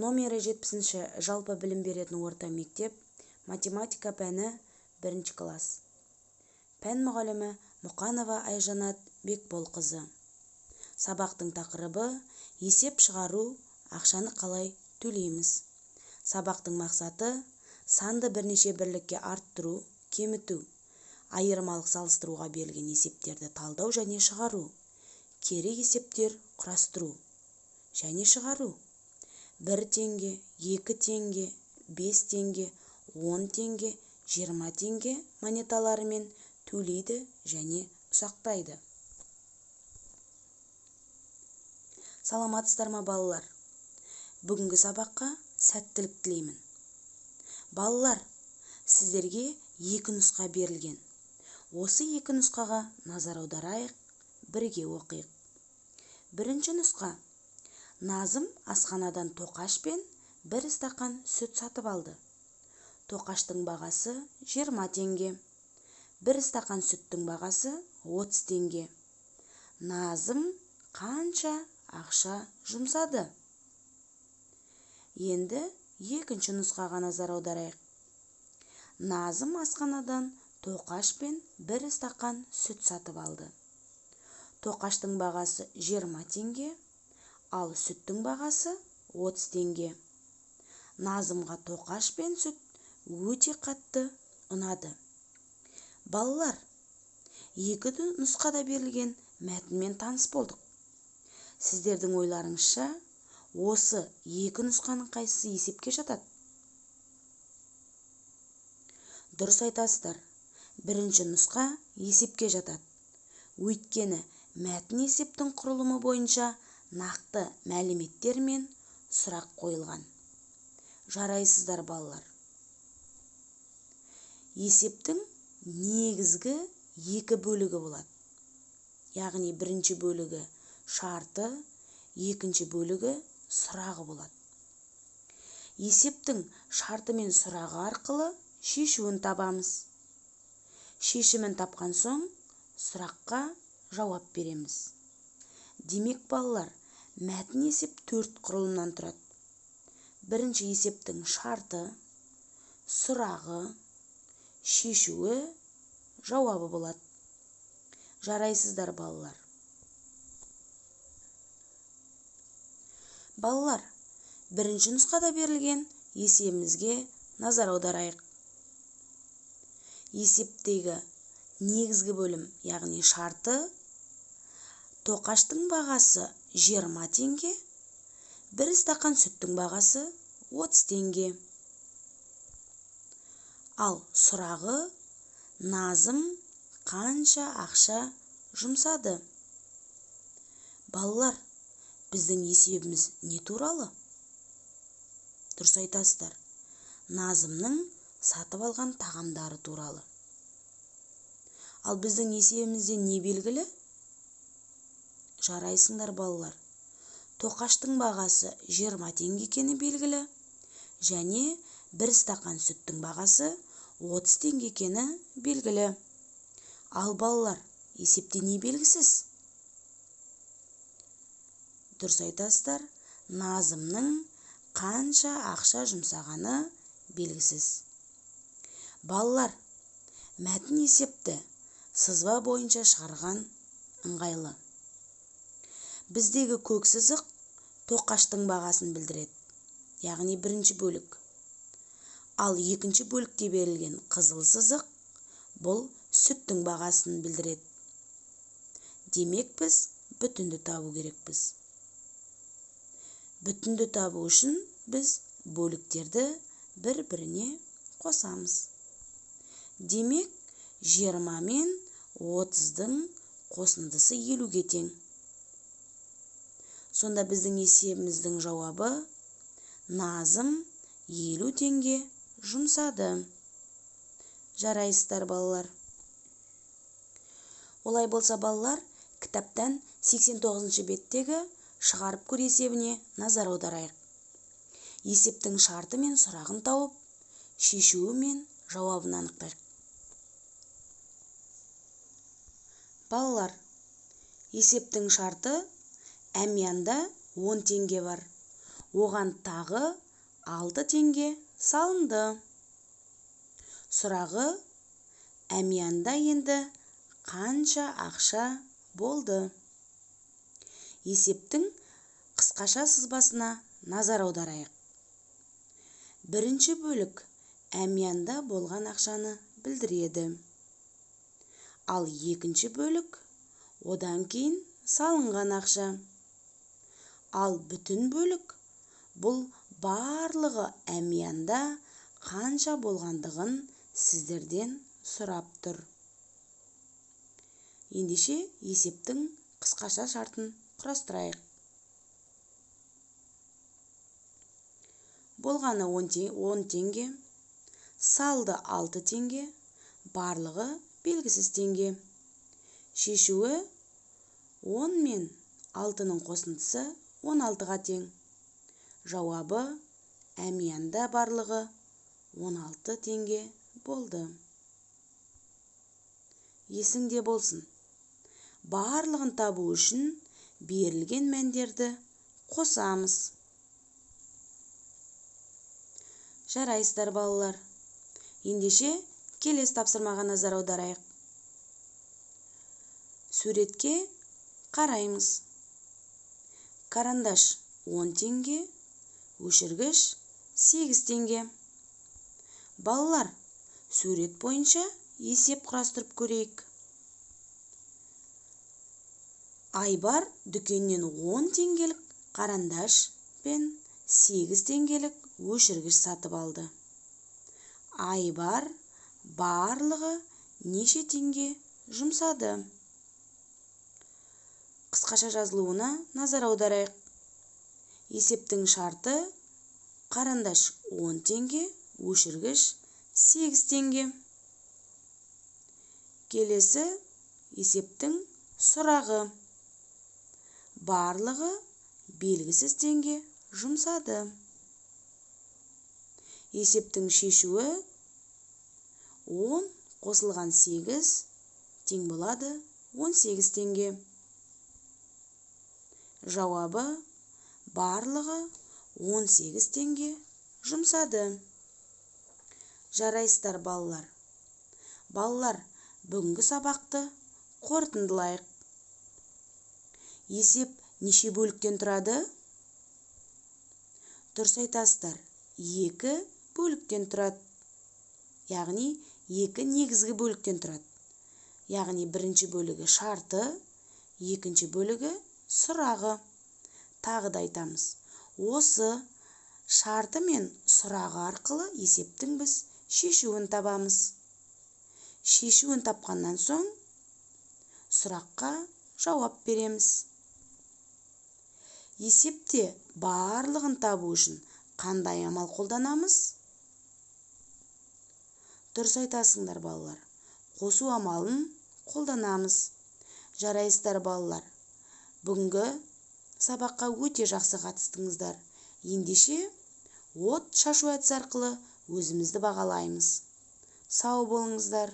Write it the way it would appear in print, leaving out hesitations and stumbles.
Номері 70-ші жалпы білім беретін орта мектеп, математика пәні 1 класс. Пән мұғалімі Мұқанова Айжанат Бекболқызы. Сабақтың тақырыбы есеп шығару, ақшаны қалай төлейміз. Сабақтың мақсаты санды бірнеше бірлікке арттыру, кеміту, айырмалық салыстыруға берілген есептерді талдау және шығару, кері есептер құрастыру және шығару. 1 теңге, 2 теңге, 5 теңге, 10 теңге, 20 теңге монеталарымен төлейді және ұсақтайды. Саламатсыздар ма балалар? Бүгінгі сабаққа сәттілік тілеймін. Балалар, сіздерге 2 нұсқа берілген. Осы 2 нұсқаға назар аударайық, бірге оқиық. Бірінші нұсқа. Назым асханадан тоқаш пен 1 стақан сүт сатып алды. Тоқаштың бағасы 20 теңге. 1 стақан сүттің бағасы 30 теңге. Назым қанша ақша жұмсады? Енді екінші нұсқаға назар аударайық. Назым асханадан тоқаш пен 1 стақан сүт сатып алды. Тоқаштың бағасы 20 теңге, ал сүттің бағасы 30 теңге. Назымға тоқаш пен сүт өте қатты ұнады. Балалар, 2 нұсқада берілген мәтінмен таныс болдық. Сіздердің ойларыңызша, осы 2 нұсқаның қайсысы есепке жатады? Дұрыс айтасыздар. Бірінші нұсқа есепке жатады. Өйткені мәтін есептің құрылымы бойынша нақты мәліметтер мен сұрақ қойылған. Жарайсыздар балалар. Есептің негізгі 2 бөлігі болады. Яғни бірінші бөлігі шарты, екінші бөлігі сұрағы болады. Есептің шарты мен сұрағы арқылы шешуін табамыз. Шешімін тапқан соң сұраққа жауап береміз. Демек балалар, мәтін есеп 4 құрылымнан тұрады. Бірінші есептің шарты, сұрағы, шешуі, жауабы болады. Жарайсыздар балалар. Балалар, бірінші нұсқада берілген есебімізге назар аударайық. Есептегі негізгі бөлім, яғни шарты, тоқаштың бағасы 20 теңге, 1 стақан сүттің бағасы 30 теңге. Ал сұрағы Назым қанша ақша жұмсады? Балалар, біздің есебіміз не туралы? Дұрыс айтасыздар. Назымның сатып алған тағамдары туралы. Ал біздің есебімізде не белгілі? Жарайсыңдар балалар. Тоқаштың бағасы 20 теңге екені белгілі, және 1 стақан сүттің бағасы 30 теңге екені белгілі. Ал балалар, есепте не белгісіз? Дұрыс айтасыздар. Назымның қанша ақша жұмсағаны белгісіз. Балалар, мәтін есепті сызба бойынша шығарған ыңғайлы. Біздегі көк сызық тоқаштың бағасын білдіреді, яғни бірінші бөлік. Ал екінші бөлікте берілген қызыл сызық бұл сүттің бағасын білдіреді. Демек біз бүтінді табу керекпіз. Бүтінді табу үшін біз бөліктерді бір-біріне қосамыз. Демек 20 мен 30-дың қосындысы 50-ге тең. Сонда біздің есебіміздің жауабы Назым 50 теңге жұмсады. Жарайсыздар балалар. Олай болса балалар, кітаптан 89-шы беттегі шығарып көр есебіне назар аударайық. Есептің шарты мен сұрағын тауып, шешуі мен жауабын анықтайық. Балалар, есептің шарты әмиянда 10 теңге бар. Оған тағы 6 теңге салынды. Сұрағы: әмиянда енді қанша ақша болды? Есептің қысқаша сызбасына назар аударайық. Бірінші бөлік әмиянда болған ақшаны білдіреді. Ал екінші бөлік одан кейін салынған ақша. Ал бүтін бөлік бұл барлығы әмиянда қанша болғандығын сіздерден сұрап тұр. Ендеше есептің қысқаша шартын құрастырайық. Болғаны 10 теңге, салды 6 теңге, барлығы белгісіз теңге. Шешуі: 10 мен 6-ның қосындысы 16-ға тең. Жауабы: әмиянда барлығы 16 теңге болды. Есіңде болсын, барлығын табу үшін берілген мәндерді қосамыз. Жарайсыздар балалар. Ендеше келесі тапсырмаға назар аударайық. Суретке қараймыз. Карандаш 10 теңге, өшіргіш 8 теңге. Балалар, сурет бойынша есеп құрастырып көрейік. Айбар дүкеннен 10 теңгелік карандаш пен 8 теңгелік өшіргіш сатып алды. Айбар барлығы неше теңге жұмсады? Қысқаша жазылуына назар аударайық. Есептің шарты: карандаш 10 теңге, өшіргіш 8 теңге. Келесі есептің сұрағы: барлығы белгісіз теңге жұмсады. Есептің шешуі: 10 қосылған 8 тең болады 18 теңге. Жауабы: барлығы 18 теңге жұмсады. Жарайсыздар балалар. Балалар, бүгінгі сабақты қорытындылайық. Есеп неше бөліктен тұрады? Дұрыс айтасыздар, 2 бөліктен тұрады. Яғни 2 негізгі бөліктен тұрады. Яғни бірінші бөлігі шарты, екінші бөлігі сұрағы. Тағы да айтамыз. Осы шарты мен сұрағы арқылы есептің біз шешуін табамыз. Шешуін тапқаннан соң сұраққа жауап береміз. Есепте барлығын табу үшін қандай амал қолданамыз? Дұрыс айтасыңдар балалар. Қосу амалын қолданамыз. Жарайсыздар балалар. Бүгінгі сабаққа өте жақсы қатыстыңыздар. Ендеше от шашу әдісі арқылы өзімізді бағалаймыз. Сау болыңыздар.